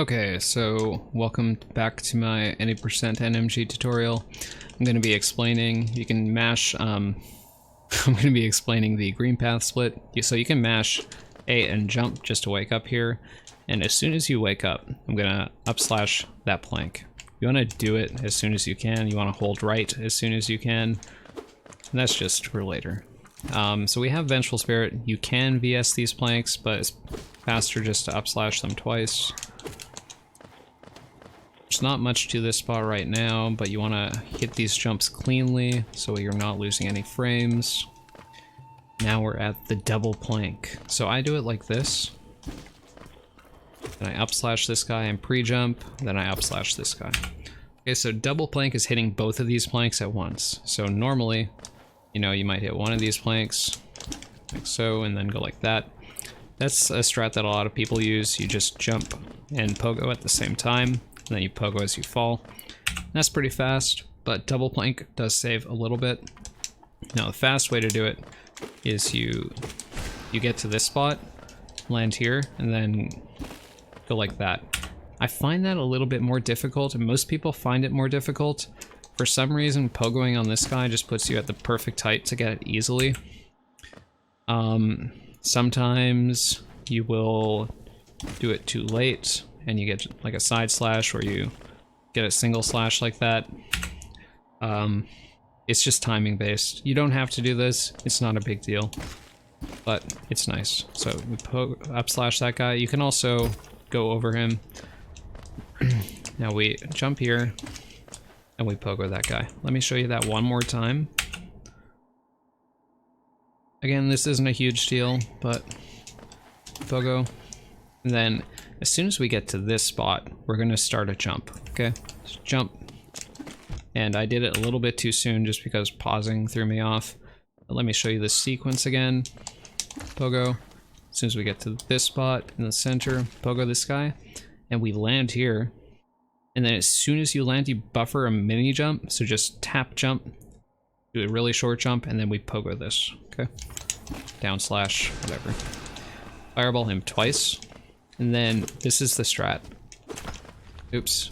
Okay, so welcome back to my 80% NMG tutorial. I'm going to be explaining, you can mash, I'm going to be explaining the Greenpath split. So you can mash A and jump just to wake up here, and as soon as you wake up, I'm going to upslash that plank. You want to do it as soon as you can, you want to hold right as soon as you can, and that's just for later. So we have Vengeful Spirit. You can VS these planks, but it's faster just to upslash them twice. There's not much to this spot right now, but you want to hit these jumps cleanly so you're not losing any frames. Now we're at the double plank. So I do it like this. Then I upslash this guy and pre-jump, then I upslash this guy. Okay, so double plank is hitting both of these planks at once. So normally, you know, you might hit one of these planks, like so, and then go like that. That's a strat that a lot of people use. You just jump and pogo at the same time, and then you pogo as you fall. And that's pretty fast, but double plank does save a little bit. Now the fast way to do it is you get to this spot, land here, and then go like that. I find that a little bit more difficult, and most people find it more difficult. For some reason, pogoing on this guy just puts you at the perfect height to get it easily. Sometimes you will do it too late, and you get like a side slash, or you get a single slash like that. It's just timing based. You don't have to do this, it's not a big deal, but it's nice. So we upslash that guy. You can also go over him. Now we jump here, and we pogo that guy. Let me show you that one more time. Again, this isn't a huge deal, but pogo. And then, as soon as we get to this spot, we're gonna start a jump, okay? So jump. And I did it a little bit too soon just because pausing threw me off. But let me show you the sequence again. Pogo. As soon as we get to this spot in the center, pogo this guy. And we land here. And then as soon as you land, you buffer a mini jump. So just tap jump, do a really short jump, and then we pogo this, okay? Down slash, whatever. Fireball him twice. And then this is the strat. Oops.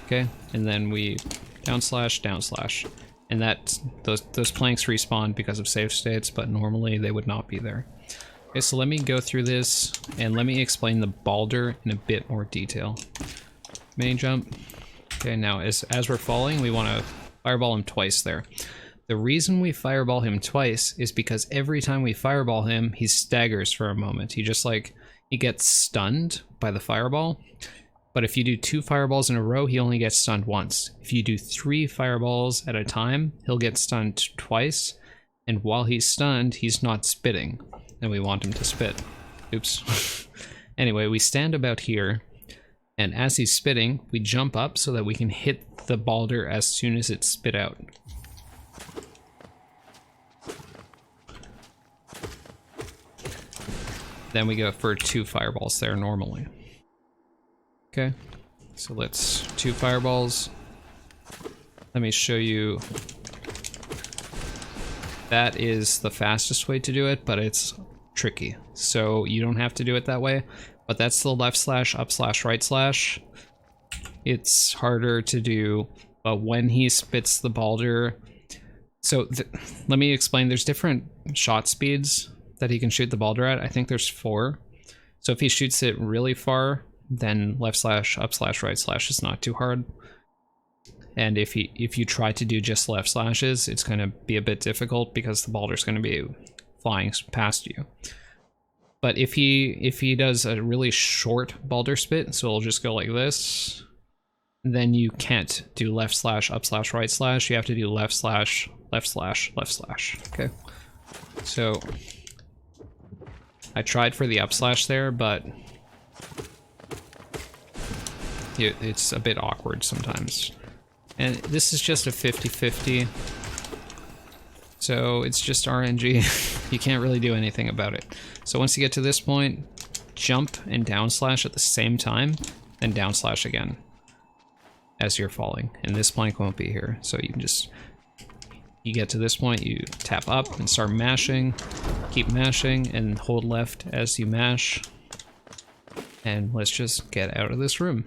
Okay, and then we down slash, and that those planks respawn because of save states, but normally they would not be there. Okay, so let me go through this and let me explain the Baldur in a bit more detail. Mini jump. Okay, now as we're falling, we want to fireball him twice there. The reason we fireball him twice is because every time we fireball him, he staggers for a moment. He gets stunned by the fireball. But if you do 2 fireballs in a row, he only gets stunned once. If you do 3 fireballs at a time, he'll get stunned twice. And while he's stunned, he's not spitting. And we want him to spit. Oops. Anyway, we stand about here. And as he's spitting, we jump up so that we can hit the Baldur as soon as it's spit out. Then we go for 2 fireballs there normally. Okay, so let's 2 fireballs. Let me show you. That is the fastest way to do it, but it's tricky. So you don't have to do it that way, but that's the left slash, up slash, right slash. It's harder to do, but when he spits the Baldur. So let me explain, there's different shot speeds that he can shoot the Baldur at. I think there's 4. So if he shoots it really far, then left slash, up slash, right slash is not too hard. And if you try to do just left slashes, it's going to be a bit difficult because the Baldur's going to be flying past you. But if he does a really short Baldur spit, so it'll just go like this, then you can't do left slash, up slash, right slash. You have to do left slash, left slash, left slash. Okay. So I tried for the up slash there, but it's a bit awkward sometimes. And this is just a 50-50. So it's just RNG. You can't really do anything about it. So once you get to this point, jump and down slash at the same time, then down slash again as you're falling. And this plank won't be here. So you can just, you get to this point, you tap up and start mashing, keep mashing, and hold left as you mash. And let's just get out of this room.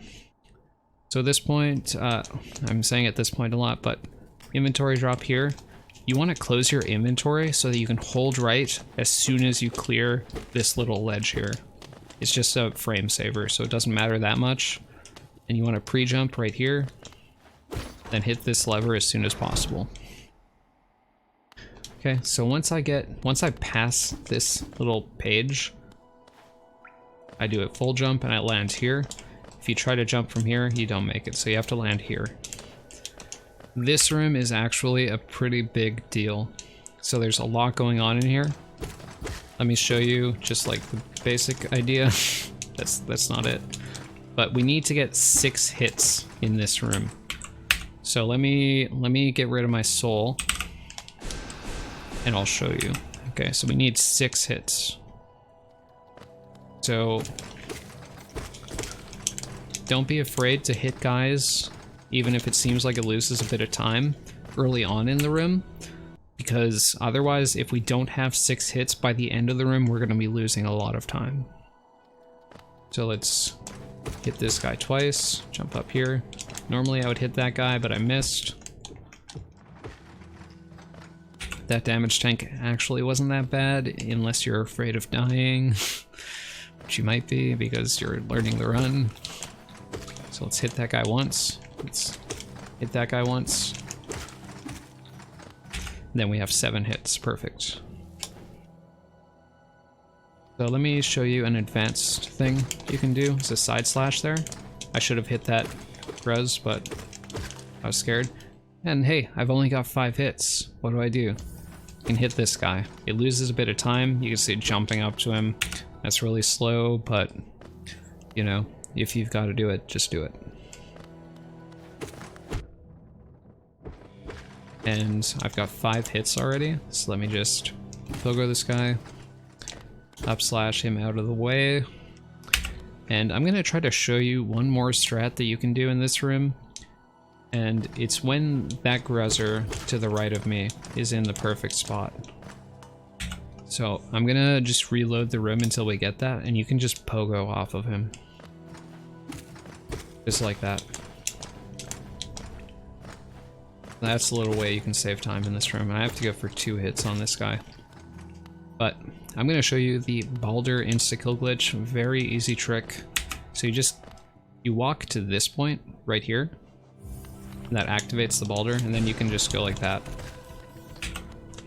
So at this point, I'm saying at this point a lot, but inventory drop here. You want to close your inventory so that you can hold right as soon as you clear this little ledge here. It's just a frame saver, so it doesn't matter that much. And you want to pre-jump right here, then hit this lever as soon as possible. Okay, so once I pass this little page, I do a full jump and I land here. If you try to jump from here, you don't make it, so you have to land here. This room is actually a pretty big deal. So there's a lot going on in here. Let me show you just like the basic idea. That's not it. But we need to get 6 hits in this room. So let me get rid of my soul and I'll show you. Okay, so we need 6 hits. So don't be afraid to hit guys, even if it seems like it loses a bit of time early on in the room, because otherwise, if we don't have 6 hits by the end of the room, we're going to be losing a lot of time. So let's hit this guy twice, jump up here. Normally I would hit that guy, but I missed. That damage tank actually wasn't that bad, unless you're afraid of dying, which you might be because you're learning the run. So let's hit that guy once. Let's hit that guy once. And then we have 7 hits, perfect. So let me show you an advanced thing you can do. It's a side slash there. I should have hit that res, but I was scared. And hey, I've only got 5 hits. What do I do? I can hit this guy. It loses a bit of time. You can see jumping up to him. That's really slow, but you know, if you've got to do it, just do it. And I've got 5 hits already, so let me just pogo this guy, up slash him out of the way. And I'm gonna try to show you one more strat that you can do in this room. And it's when that gruzzer to the right of me is in the perfect spot. So I'm gonna just reload the room until we get that, and you can just pogo off of him. Just like that. That's a little way you can save time in this room. I have to go for 2 hits on this guy. But I'm gonna show you the Baldur Instakill glitch. Very easy trick. So you walk to this point right here. And that activates the Baldur, and then you can just go like that.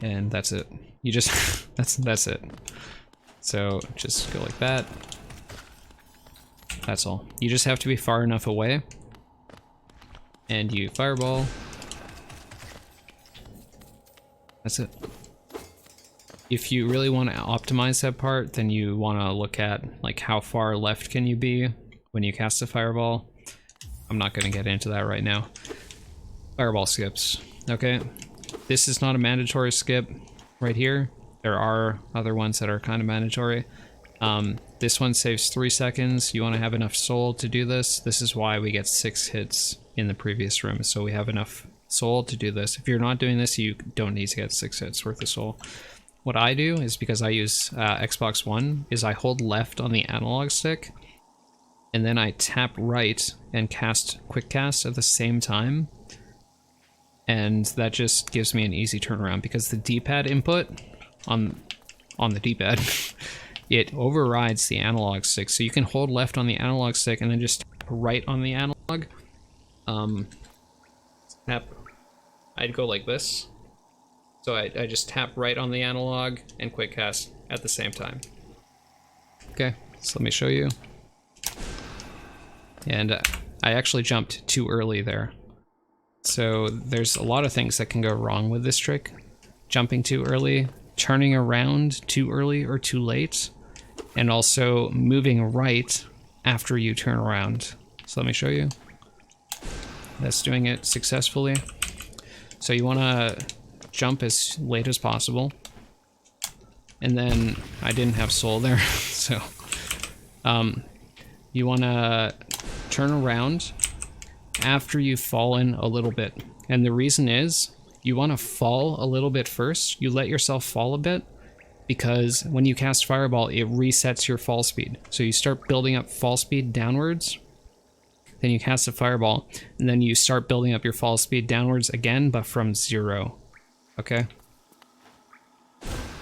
And that's it. You just that's it. So just go like that. That's all. You just have to be far enough away. And you fireball. That's it. If you really want to optimize that part, then you want to look at like how far left can you be when you cast a fireball. I'm not going to get into that right now. Fireball skips. Okay. This is not a mandatory skip right here. There are other ones that are kind of mandatory. This one saves 3 seconds. You want to have enough soul to do this. This is why we get 6 hits in the previous room. So we have enough soul to do this. If you're not doing this, you don't need to get 6 hits worth of soul. What I do is, because I use Xbox One, is I hold left on the analog stick, and then I tap right and cast quick cast at the same time. And that just gives me an easy turnaround, because the D-pad input on the D-pad, it overrides the analog stick. So you can hold left on the analog stick and then just tap right on the analog. I'd go like this. So I just tap right on the analog and quick cast at the same time. Okay, so let me show you. And I actually jumped too early there. So there's a lot of things that can go wrong with this trick. Jumping too early, turning around too early or too late, and also moving right after you turn around. So let me show you. That's doing it successfully. So you want to jump as late as possible. And then I didn't have soul there, so you want to turn around after you've fallen a little bit. And the reason is, you want to fall a little bit first. You let yourself fall a bit, because when you cast Fireball, it resets your fall speed. So you start building up fall speed downwards, then you cast a Fireball, and then you start building up your fall speed downwards again, but from 0. Okay?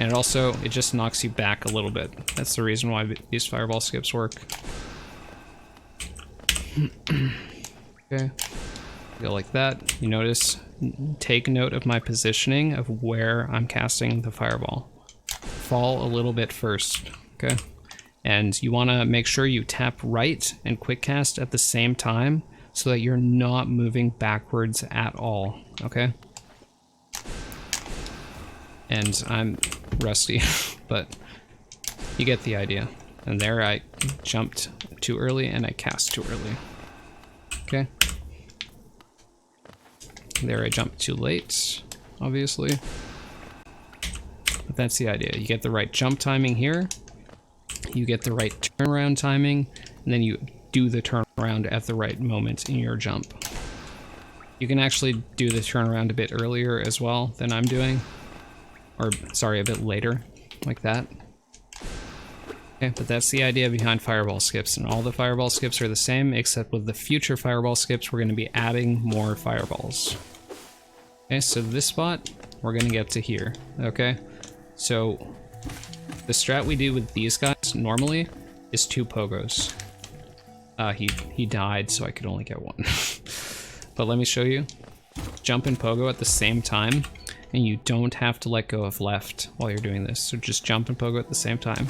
And it just knocks you back a little bit. That's the reason why these Fireball skips work. Okay. Go like that. You notice, take note of my positioning of where I'm casting the Fireball. Fall a little bit first, okay? And you want to make sure you tap right and quick cast at the same time so that you're not moving backwards at all, okay? And I'm rusty, but you get the idea. And there I jumped too early and I cast too early. Okay. There I jumped too late, obviously. But that's the idea. You get the right jump timing here. You get the right turnaround timing, and then you do the turnaround at the right moment in your jump. You can actually do the turnaround a bit earlier as well than I'm doing. Or, sorry, a bit later, like that. Okay, but that's the idea behind Fireball skips, and all the Fireball skips are the same, except with the future Fireball skips, we're going to be adding more Fireballs. Okay, so this spot, we're going to get to here, okay? So, the strat we do with these guys, normally, is 2 pogos. He died, so I could only get 1. But let me show you. Jump and pogo at the same time, and you don't have to let go of left while you're doing this. So just jump and pogo at the same time.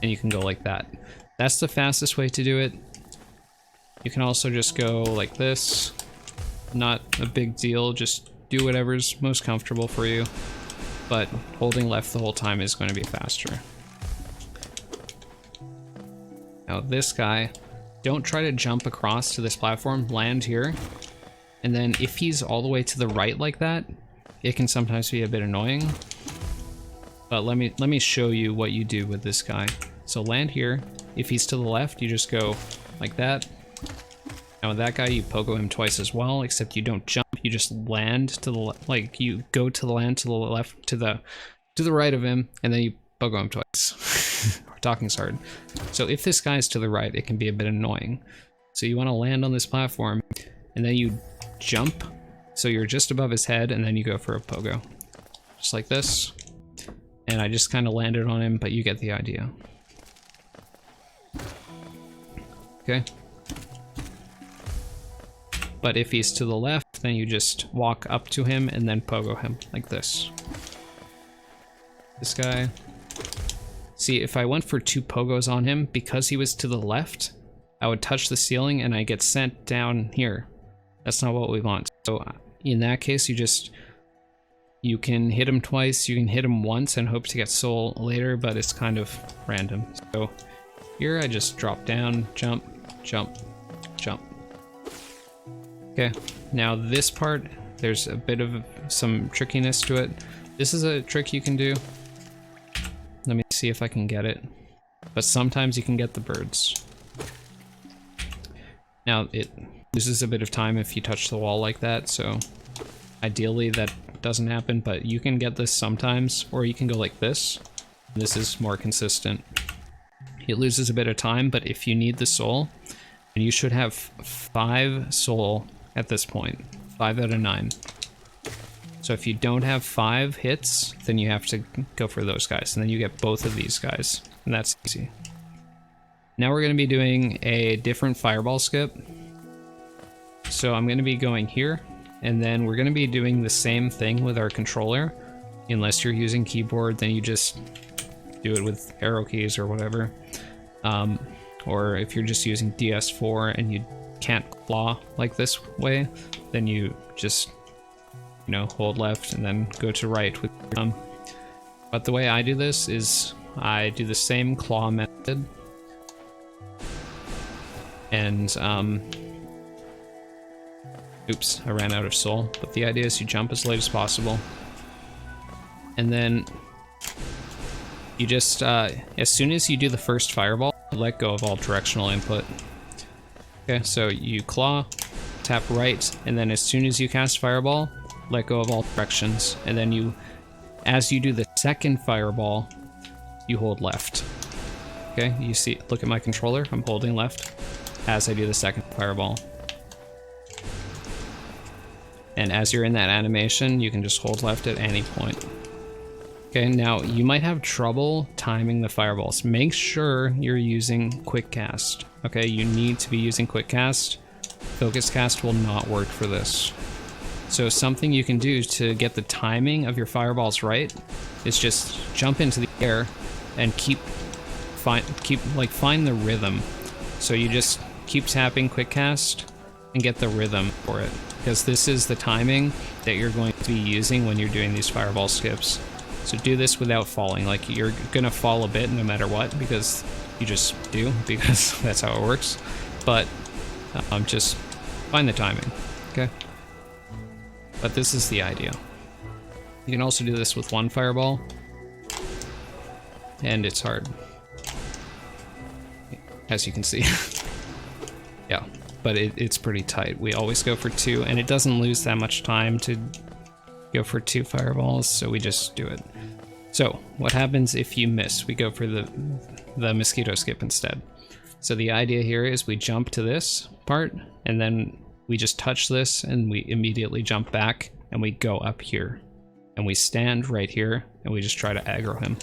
And you can go like that. That's the fastest way to do it. You can also just go like this. Not a big deal, just do whatever's most comfortable for you. But holding left the whole time is going to be faster. Now this guy, don't try to jump across to this platform, land here. And then if he's all the way to the right like that, it can sometimes be a bit annoying. But let me show you what you do with this guy. So land here. If he's to the left, you just go like that. Now with that guy, you pogo him twice as well, except you don't jump. You just land to the like you go to the land to the left to the right of him, and then you pogo him twice. Talking's hard. So if this guy's to the right, it can be a bit annoying. So you want to land on this platform, and then you jump. So you're just above his head, and then you go for a pogo, just like this. And I just kind of landed on him, but you get the idea. Okay. But if he's to the left, then you just walk up to him and then pogo him, like this. This guy. See, if I went for 2 pogos on him, because he was to the left, I would touch the ceiling and I get sent down here. That's not what we want. So in that case, you can hit him twice, you can hit him once and hope to get soul later, but it's kind of random. So here I just drop down, jump, jump, jump. Okay, now this part, there's a bit of some trickiness to it. This is a trick you can do. Let me see if I can get it. But sometimes you can get the birds. Now it loses a bit of time if you touch the wall like that, so ideally that doesn't happen, but you can get this sometimes, or you can go like this. This is more consistent. It loses a bit of time, but if you need the soul, and you should have 5 soul at this point, 5 out of 9. So if you don't have 5 hits, then you have to go for those guys, and then you get both of these guys, and that's easy. Now we're going to be doing a different fireball skip. So I'm going to be going here, and then we're going to be doing the same thing with our controller. Unless you're using keyboard, then you just do it with arrow keys or whatever. Or if you're just using DS4 and you can't claw like this way, then you just, you know, hold left and then go to right with your thumb. But the way I do this is I do the same claw method. And, oops, I ran out of soul. But the idea is you jump as late as possible. And then you just, as soon as you do the first fireball, let go of all directional input. Okay, so you claw, tap right, and then as soon as you cast fireball, let go of all directions. And then you, as you do the second fireball, you hold left. Okay, you see, look at my controller, I'm holding left as I do the second fireball. And as you're in that animation, you can just hold left at any point. Okay, now you might have trouble timing the fireballs. Make sure you're using quick cast. Okay, you need to be using quick cast. Focus cast will not work for this. So something you can do to get the timing of your fireballs right is just jump into the air and find the rhythm. So you just keep tapping quick cast and get the rhythm for it, because this is the timing that you're going to be using when you're doing these fireball skips. So do this without falling. Like, you're gonna fall a bit no matter what, because you just do, because that's how it works. But just find the timing, okay? But this is the idea. You can also do this with one fireball, and it's hard, as you can see. Yeah, but it's pretty tight. We always go for 2, and it doesn't lose that much time to go for 2 fireballs, so we just do it. So what happens if you miss? We go for the mosquito skip instead. So the idea here is we jump to this part, and then we just touch this, and we immediately jump back, and we go up here. And we stand right here, and we just try to aggro him.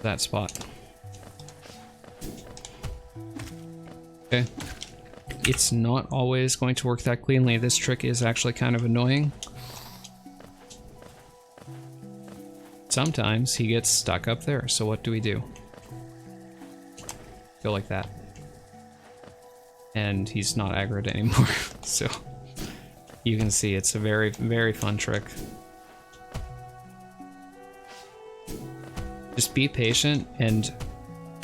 That spot. Okay. It's not always going to work that cleanly. This trick is actually kind of annoying. Sometimes he gets stuck up there, so what do? Go like that. And he's not aggroed anymore, so you can see it's a very, very fun trick. Just be patient and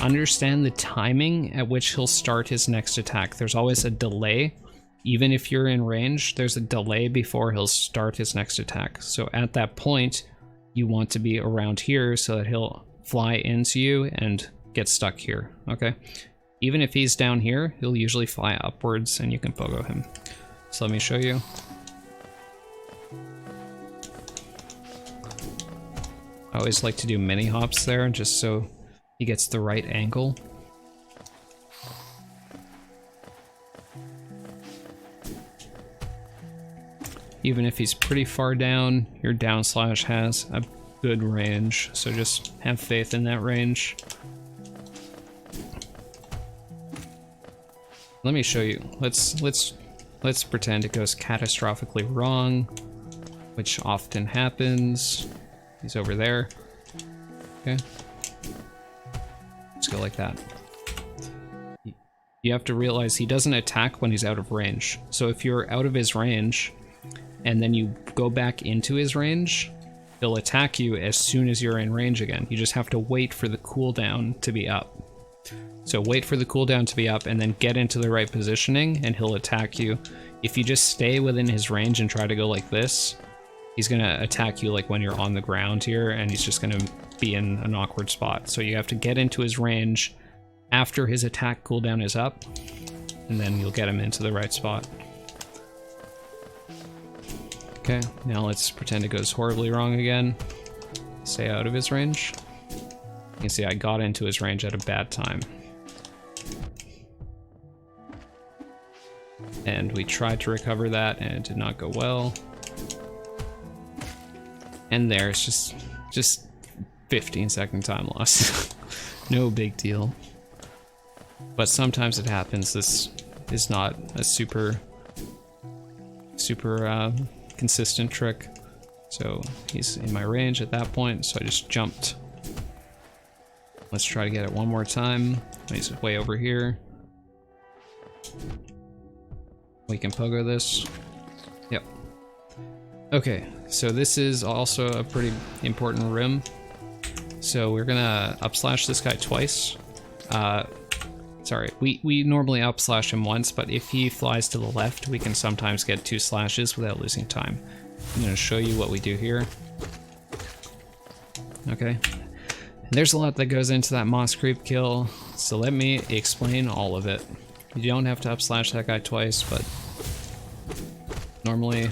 understand the timing at which he'll start his next attack. There's always a delay. Even if you're in range, there's a delay before he'll start his next attack. So at that point, you want to be around here so that he'll fly into you and get stuck here, okay? Even if he's down here, he'll usually fly upwards and you can pogo him. So let me show you. I always like to do mini hops there just so he gets the right angle. Even if he's pretty far down, your down slash has a good range, so just have faith in that range. Let me show you. Let's pretend it goes catastrophically wrong, which often happens. He's over there. Okay. Just go like that. You have to realize he doesn't attack when he's out of range. So if you're out of his range, and then you go back into his range, he'll attack you as soon as you're in range again. You just have to wait for the cooldown to be up. So wait for the cooldown to be up and then get into the right positioning and he'll attack you. If you just stay within his range and try to go like this, he's gonna attack you like when you're on the ground here, and he's just gonna be in an awkward spot. So you have to get into his range after his attack cooldown is up, and then you'll get him into the right spot. Okay, now let's pretend it goes horribly wrong again. Stay out of his range. You can see I got into his range at a bad time. And we tried to recover that and it did not go well. And there's just 15-second time loss. No big deal. But sometimes it happens. This is not a super consistent trick. So he's in my range at that point, so I just jumped. Let's try to get it one more time. He's way over here. We can pogo this. Yep. Okay, so this is also a pretty important rim. So we're gonna upslash this guy twice. Sorry, we normally upslash him once, but if he flies to the left, we can sometimes get 2 slashes without losing time. I'm gonna show you what we do here. Okay. There's a lot that goes into that Mosscreep kill, so let me explain all of it. You don't have to upslash that guy twice, but normally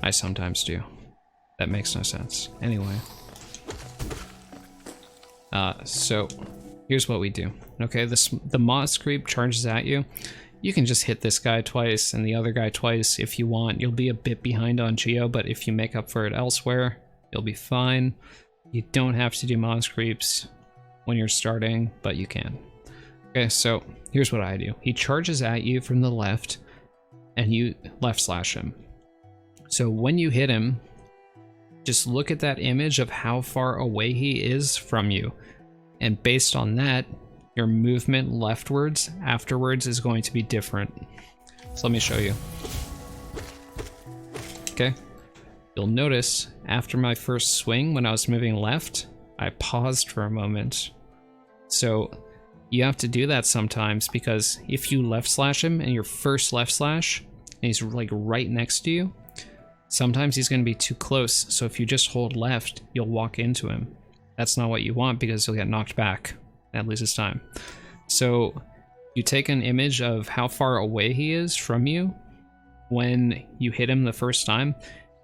I sometimes do. That makes no sense. Anyway. So here's what we do. Okay, the Mosscreep charges at you. You can just hit this guy twice and the other guy twice if you want. You'll be a bit behind on Geo, but if you make up for it elsewhere, you'll be fine. You don't have to do Mosscreeps when you're starting, but you can. Okay, so here's what I do. He charges at you from the left, and you left slash him. So when you hit him, just look at that image of how far away he is from you. And based on that, your movement leftwards afterwards is going to be different. So let me show you. Okay. You'll notice after my first swing, when I was moving left, I paused for a moment. So you have to do that sometimes, because if you left slash him and your first left slash, and he's like right next to you, sometimes he's going to be too close. So if you just hold left, you'll walk into him. That's not what you want, because you'll get knocked back. That loses time. So you take an image of how far away he is from you when you hit him the first time.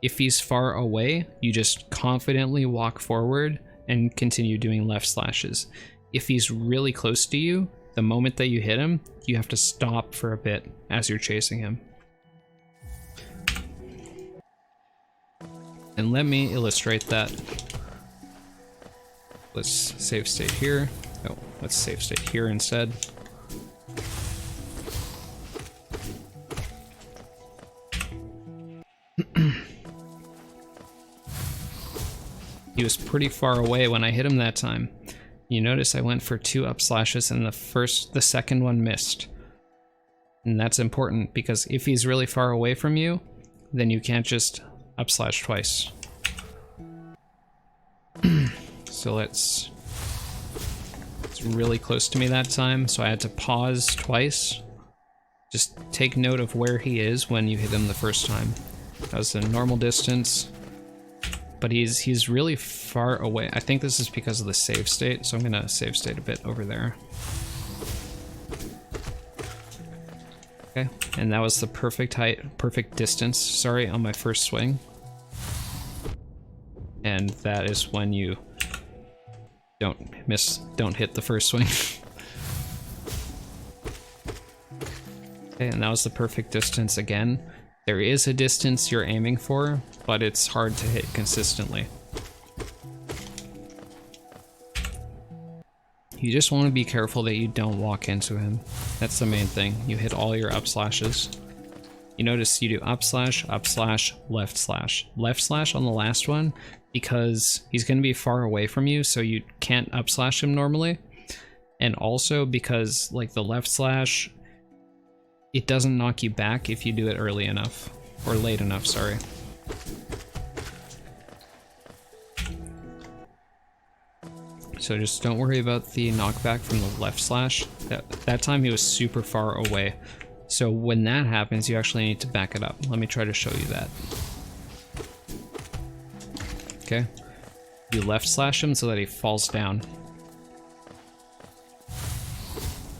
If he's far away, you just confidently walk forward and continue doing left slashes. If he's really close to you, the moment that you hit him, you have to stop for a bit as you're chasing him. And let me illustrate that. Let's save state here. Oh, let's save state here instead. He was pretty far away when I hit him that time. You notice I went for 2 up slashes and the second one missed. And that's important, because if he's really far away from you, then you can't just up slash twice. So it's really close to me that time, so I had to pause twice. Just take note of where he is when you hit him the first time. That was the normal distance, but he's really far away. I think this is because of the save state, so I'm gonna save state a bit over there. Okay, and that was the perfect height, perfect distance, sorry, on my first swing. And that is when you don't hit the first swing. Okay, and that was the perfect distance again. There is a distance you're aiming for, but it's hard to hit consistently. You just want to be careful that you don't walk into him. That's the main thing. You hit all your up slashes. You notice you do up slash, left slash. Left slash on the last one, because he's going to be far away from you, so you can't up slash him normally. And also because, like, the left slash, it doesn't knock you back if you do it early enough. Or late enough, sorry. So just don't worry about the knockback from the left slash. That time he was super far away. So when that happens, you actually need to back it up. Let me try to show you that. Okay. You left slash him so that he falls down.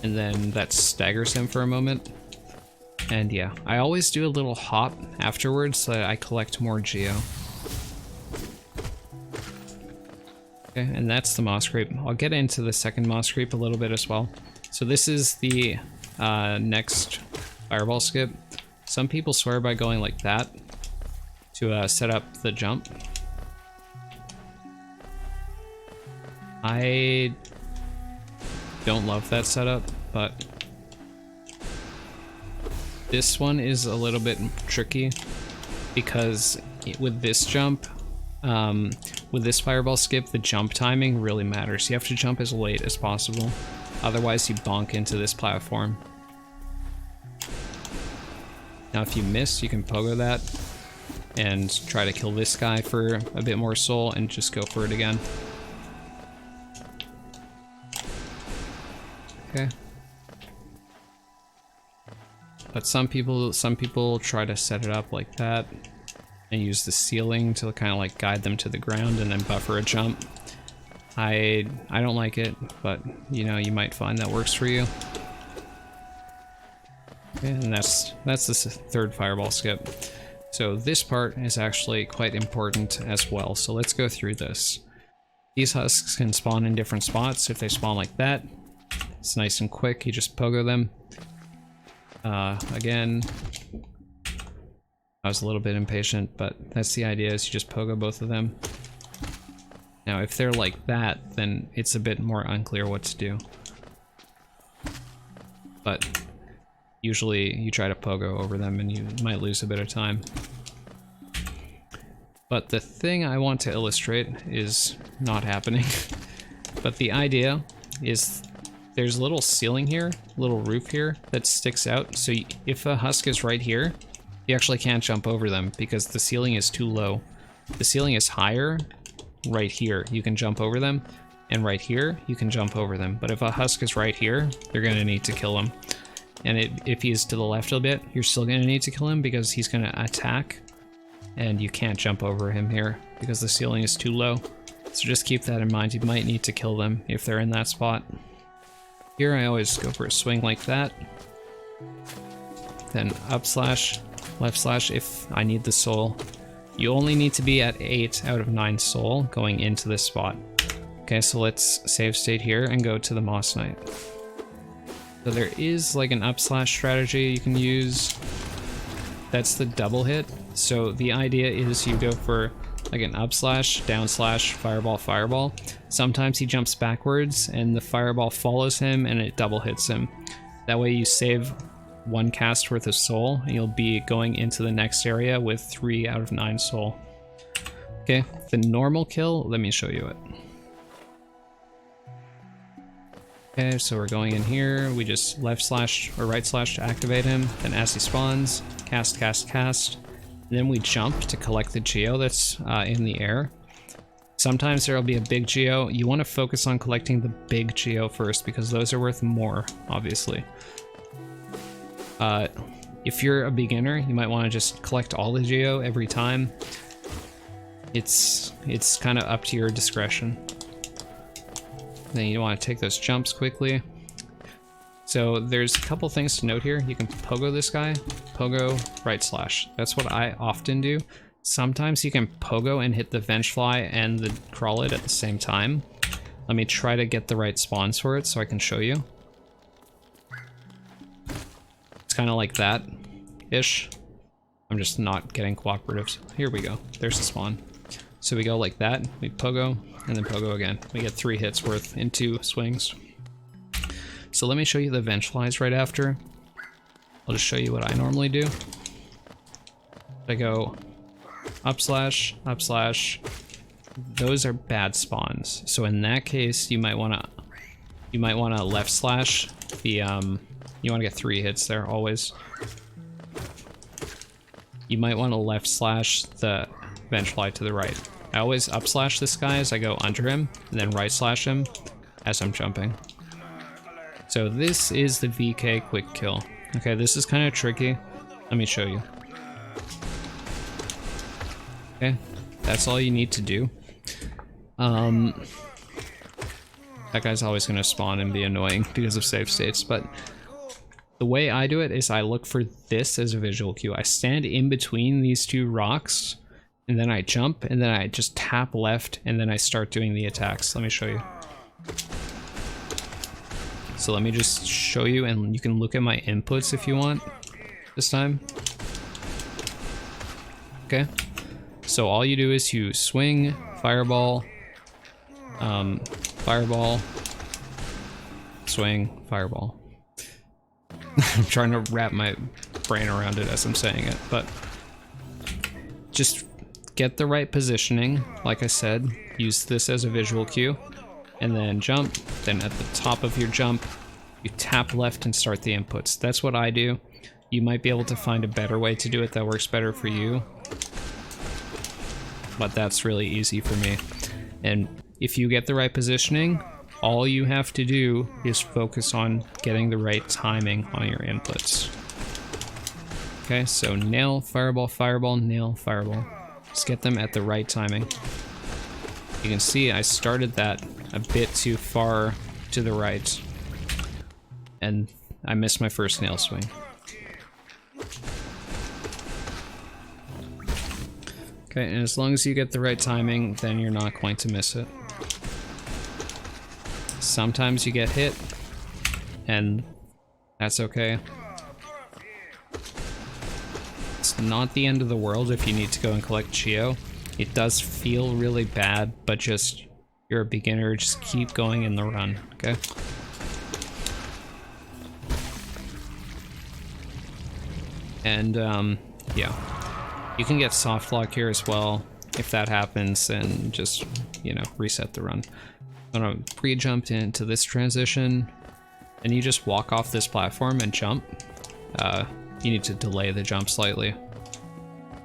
And then that staggers him for a moment. And yeah, I always do a little hop afterwards so that I collect more geo. Okay, and that's the Mosscreep. I'll get into the second Mosscreep a little bit as well. So this is the next fireball skip. Some people swear by going like that to set up the jump. I don't love that setup, but this one is a little bit tricky because with this jump, with this fireball skip, the jump timing really matters. You have to jump as late as possible, otherwise you bonk into this platform. Now if you miss, you can pogo that and try to kill this guy for a bit more soul and just go for it again. Okay. But some people try to set it up like that and use the ceiling to kind of like guide them to the ground and then buffer a jump. I don't like it, but you know, you might find that works for you. Okay, and that's the third fireball skip. So this part is actually quite important as well. So let's go through this. These husks can spawn in different spots. If they spawn like that, it's nice and quick. You just pogo them. Again, I was a little bit impatient, but that's the idea, is you just pogo both of them. Now, if they're like that, then it's a bit more unclear what to do. But usually you try to pogo over them and you might lose a bit of time. But the thing I want to illustrate is not happening. But the idea is there's a little ceiling here, little roof here that sticks out. So if a husk is right here, you actually can't jump over them because the ceiling is too low. The ceiling is higher right here. You can jump over them. And right here, you can jump over them. But if a husk is right here, you're going to need to kill him. And if he's to the left a bit, you're still going to need to kill him because he's going to attack. And you can't jump over him here because the ceiling is too low. So just keep that in mind. You might need to kill them if they're in that spot. Here I always go for a swing like that. Then up slash, left slash if I need the soul. You only need to be at 8 out of 9 soul going into this spot. Okay, so let's save state here and go to the Moss Knight. So there is like an up slash strategy you can use. That's the double hit. So the idea is you go for like an up slash, down slash, fireball, fireball. Sometimes he jumps backwards and the fireball follows him and it double hits him. That way you save 1 cast worth of soul and you'll be going into the next area with 3 out of 9 soul. Okay, the normal kill, let me show you it. Okay, so we're going in here, we just left slash or right slash to activate him, then as he spawns, cast, cast, cast. Then we jump to collect the geo that's in the air. Sometimes there'll be a big geo. You want to focus on collecting the big geo first because those are worth more, obviously. If you're a beginner, you might want to just collect all the geo every time. It's kind of up to your discretion. Then you want to take those jumps quickly. So there's a couple things to note here. You can pogo this guy, pogo, right slash. That's what I often do. Sometimes you can pogo and hit the Vengefly and the Crawlet at the same time. Let me try to get the right spawns for it so I can show you. It's kind of like that-ish. I'm just not getting cooperatives. Here we go. There's the spawn. So we go like that, we pogo, and then pogo again. We get 3 hits worth in 2 swings. So let me show you the Vengeflies right after. I'll just show you what I normally do. I go up slash, those are bad spawns. So in that case, you might wanna left slash the you wanna get 3 hits there always. You might wanna left slash the Vengefly to the right. I always up slash this guy as I go under him, and then right slash him as I'm jumping. So this is the VK quick kill. Okay, this is kind of tricky. Let me show you. Okay, that's all you need to do. That guy's always going to spawn and be annoying because of save states, but the way I do it is I look for this as a visual cue. I stand in between these 2 rocks, and then I jump, and then I just tap left, and then I start doing the attacks. Let me show you. So let me just show you, and you can look at my inputs if you want this time. Okay. So all you do is you swing, fireball, fireball, swing, fireball. I'm trying to wrap my brain around it as I'm saying it, but just get the right positioning. Like I said, use this as a visual cue, and then jump. Then at the top of your jump, you tap left and start the inputs. That's what I do. You might be able to find a better way to do it that works better for you, but that's really easy for me. And if you get the right positioning, all you have to do is focus on getting the right timing on your inputs. Okay, so nail, fireball, fireball, nail, fireball. Just get them at the right timing. You can see I started that a bit too far to the right, and I missed my first nail swing. Okay, and as long as you get the right timing, then you're not going to miss it. Sometimes you get hit, and that's okay. It's not the end of the world if you need to go and collect Geo. It does feel really bad, but just, you're a beginner, just keep going in the run, okay? And, yeah. You can get soft lock here as well. If that happens, then just, you know, reset the run. I'm gonna pre-jump into this transition, and you just walk off this platform and jump. You need to delay the jump slightly,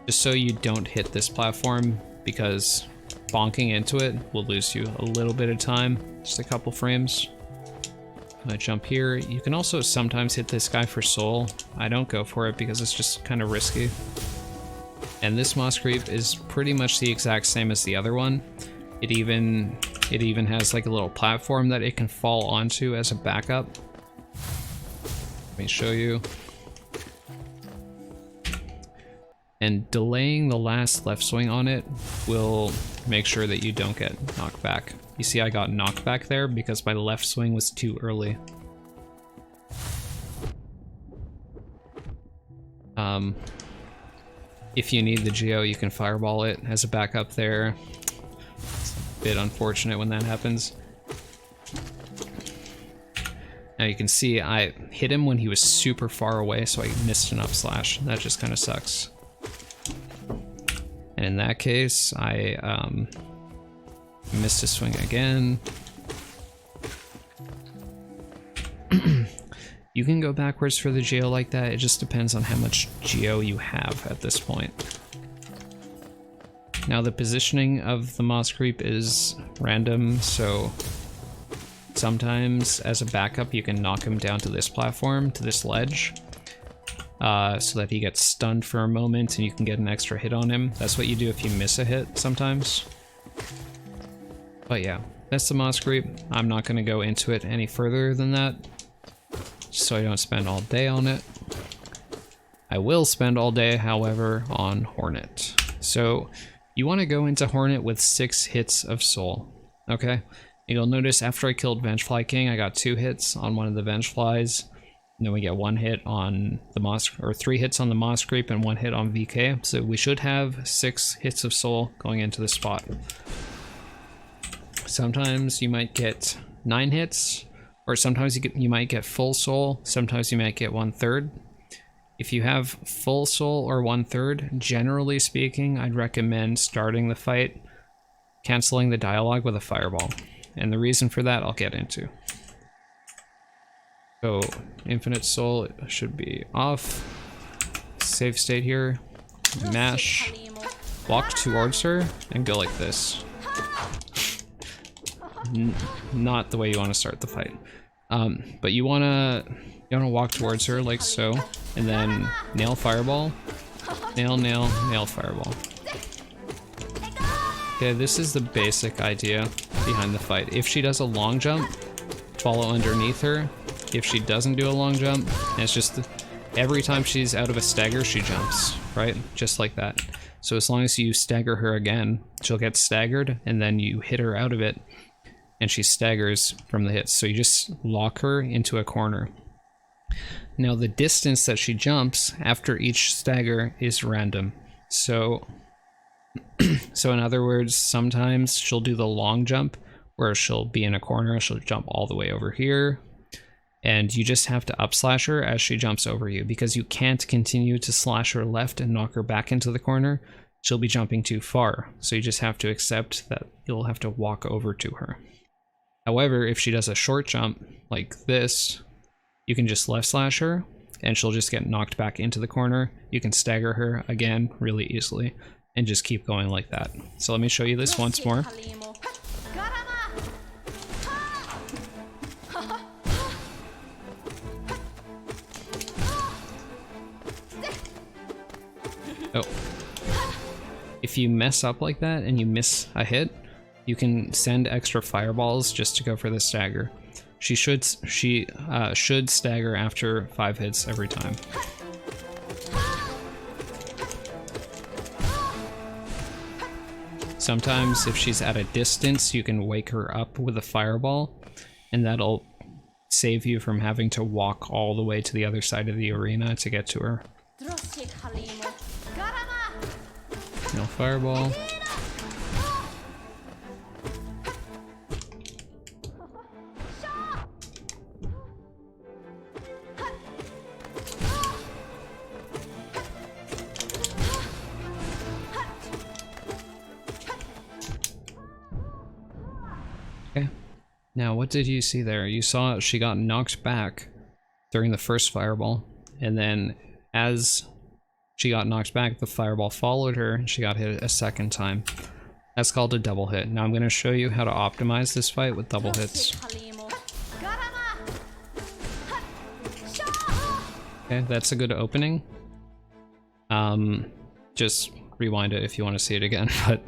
just so you don't hit this platform, because bonking into it will lose you a little bit of time, just a couple frames. I'm gonna jump here. You can also sometimes hit this guy for soul. I don't go for it because it's just kind of risky. And this Mosscreep is pretty much the exact same as the other one. It even has like a little platform that it can fall onto as a backup. Let me show you. And delaying the last left swing on it will make sure that you don't get knocked back. You see I got knocked back there because my left swing was too early. If you need the Geo, you can fireball it as a backup there. It's a bit unfortunate when that happens. Now you can see I hit him when he was super far away, so I missed an up slash. That just kind of sucks. And in that case, I missed a swing again. You can go backwards for the Geo like that, it just depends on how much Geo you have at this point. Now the positioning of the Mosscreep is random, so sometimes as a backup you can knock him down to this platform, to this ledge, so that he gets stunned for a moment and you can get an extra hit on him. That's what you do if you miss a hit sometimes. But yeah, that's the Mosscreep. I'm not going to go into it any further than that, so I don't spend all day on it. I will spend all day, however, on Hornet. So you want to go into Hornet with 6 hits of soul, okay? You'll notice after I killed Vengefly King, I got 2 hits on one of the Vengeflies, and then we get 1 hit on the or 3 hits on the Mosscreep and 1 hit on VK. So we should have 6 hits of soul going into the spot. Sometimes you might get 9 hits, or sometimes you might get full soul, sometimes you might get 1/3. If you have full soul or 1/3, generally speaking, I'd recommend starting the fight, canceling the dialogue with a fireball. And the reason for that I'll get into. So, infinite soul should be off. Save state here, mash, walk towards her, and go like this. Not the way you want to start the fight. But you wanna walk towards her like so, and then nail fireball, nail, nail, nail fireball. Okay, this is the basic idea behind the fight. If she does a long jump, follow underneath her. If she doesn't do a long jump, and it's just every time she's out of a stagger, she jumps, right? Just like that. So as long as you stagger her again, she'll get staggered, and then you hit her out of it, and she staggers from the hits. So you just lock her into a corner. Now the distance that she jumps after each stagger is random. So in other words, sometimes she'll do the long jump where she'll be in a corner, she'll jump all the way over here, and you just have to up slash her as she jumps over you, because you can't continue to slash her left and knock her back into the corner. She'll be jumping too far, so you just have to accept that you'll have to walk over to her. However, if she does a short jump like this, you can just left slash her and she'll just get knocked back into the corner. You can stagger her again really easily and just keep going like that. So let me show you this once more. Oh. If you mess up like that and you miss a hit, you can send extra fireballs just to go for the stagger. She should stagger after 5 hits every time. Sometimes if she's at a distance, you can wake her up with a fireball, and that'll save you from having to walk all the way to the other side of the arena to get to her. No fireball. Okay. Now, what did you see there? You saw she got knocked back during the first fireball, and then as she got knocked back, the fireball followed her, and she got hit a second time. That's called a double hit. Now I'm going to show you how to optimize this fight with double hits. Okay, that's a good opening. Just rewind it if you want to see it again, but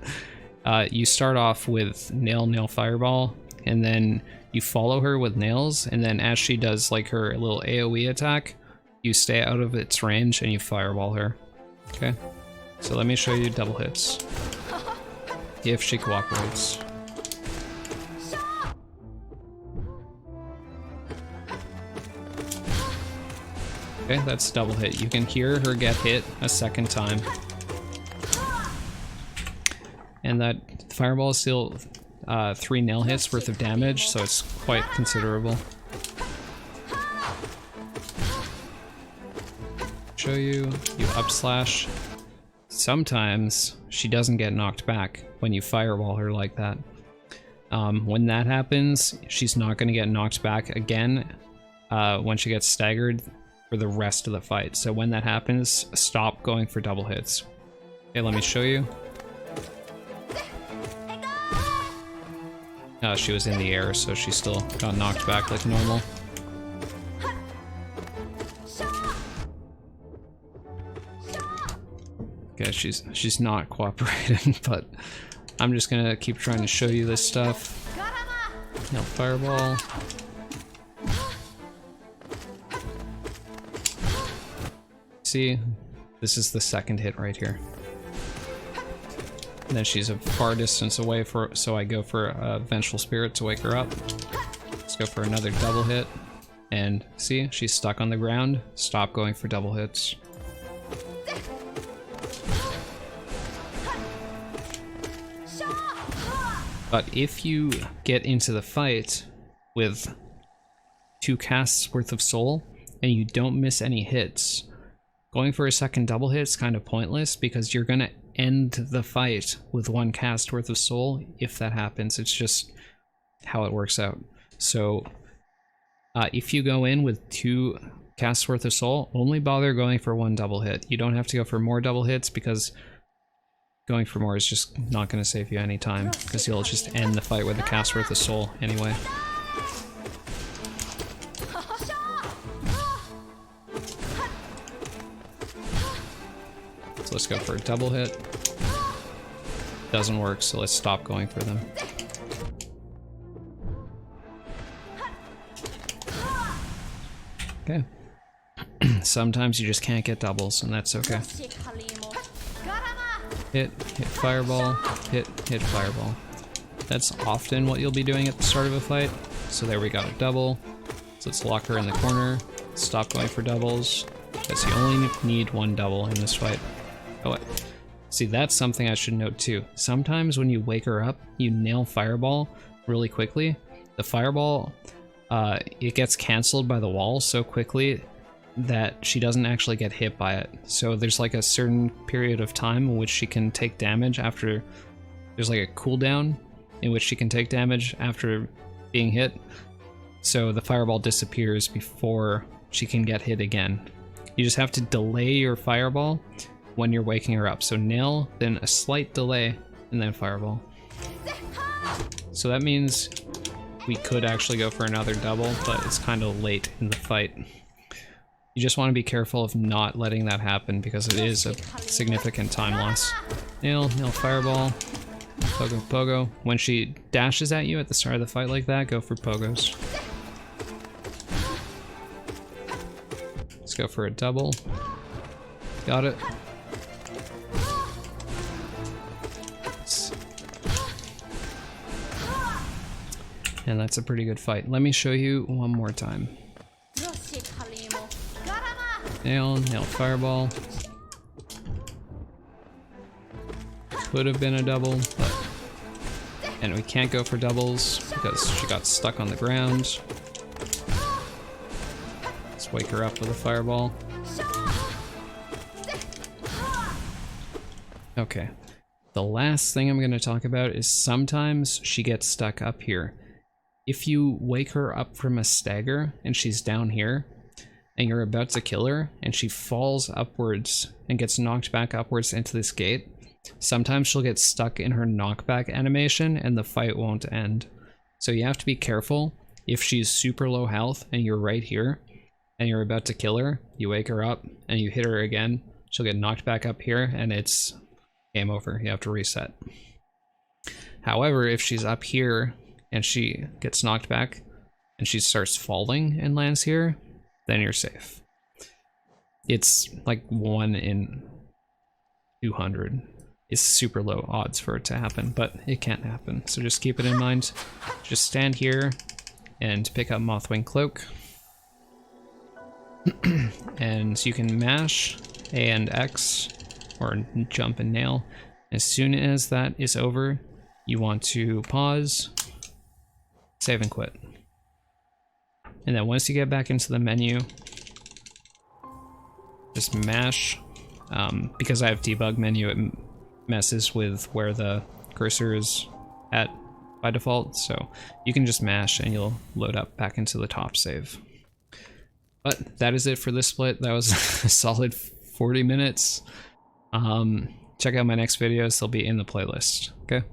you start off with nail fireball, and then you follow her with nails, and then as she does like her little AoE attack, you stay out of its range and you fireball her. Okay, so let me show you double hits if she cooperates. Okay, that's double hit. You can hear her get hit a second time. And that fireball is still 3 nail hits worth of damage, so it's quite considerable. Show you up slash. Sometimes she doesn't get knocked back when you fireball her like that. When that happens, she's not going to get knocked back again when she gets staggered for the rest of the fight. So when that happens, stop going for double hits. Okay, let me show you. She was in the air, so she still got knocked back like normal. Okay, she's not cooperating, but I'm just gonna keep trying to show you this stuff. No fireball. See, this is the second hit right here. And then she's a far distance away, so I go for a Vengeful Spirit to wake her up. Let's go for another double hit. And see, she's stuck on the ground. Stop going for double hits. But if you get into the fight with 2 casts worth of soul and you don't miss any hits, going for a second double hit is kind of pointless because you're gonna end the fight with 1 cast worth of soul if that happens. It's just how it works out. So if you go in with 2 casts worth of soul, only bother going for 1 double hit. You don't have to go for more double hits because going for more is just not going to save you any time because you'll just end the fight with a cast worth of soul anyway. So let's go for a double hit. Doesn't work, so let's stop going for them. Okay. Sometimes you just can't get doubles, and that's okay. Hit fireball, hit fireball. That's often what you'll be doing at the start of a fight. So there we got a double. So let's lock her in the corner. Stop going for doubles, because you only need 1 double in this fight. Oh, wait. See, that's something I should note too. Sometimes when you wake her up, you nail fireball really quickly. The fireball, it gets cancelled by the wall so quickly that she doesn't actually get hit by it. So there's like a certain period of time in which she can take damage after, there's like a cooldown in which she can take damage after being hit. So the fireball disappears before she can get hit again. You just have to delay your fireball when you're waking her up. So nail, then a slight delay, and then fireball. So that means we could actually go for another double, but it's kind of late in the fight. You just want to be careful of not letting that happen because it is a significant time loss. Nail, fireball, pogo, pogo. When she dashes at you at the start of the fight like that, go for pogos. Let's go for a double. Got it. And that's a pretty good fight. Let me show you one more time. Nail, nail fireball. Could have been a double, but... And we can't go for doubles because she got stuck on the ground. Let's wake her up with a fireball. Okay. The last thing I'm going to talk about is sometimes she gets stuck up here. If you wake her up from a stagger and she's down here, and you're about to kill her, and she falls upwards and gets knocked back upwards into this gate, sometimes she'll get stuck in her knockback animation and the fight won't end. So you have to be careful. If she's super low health and you're right here, and you're about to kill her, you wake her up and you hit her again, she'll get knocked back up here and it's game over. You have to reset. However, if she's up here and she gets knocked back and she starts falling and lands here, then you're safe. It's like 1 in 200. It's super low odds for it to happen, but it can happen. So just keep it in mind. Just stand here and pick up Mothwing Cloak. And you can mash A and X or jump and nail. As soon as that is over, you want to pause, save and quit. And then once you get back into the menu, just mash. Because I have debug menu, it messes with where the cursor is at by default, so you can just mash and you'll load up back into the top save. But that is it for this split. That was a solid 40 minutes. Check out my next videos, they'll be in the playlist, okay?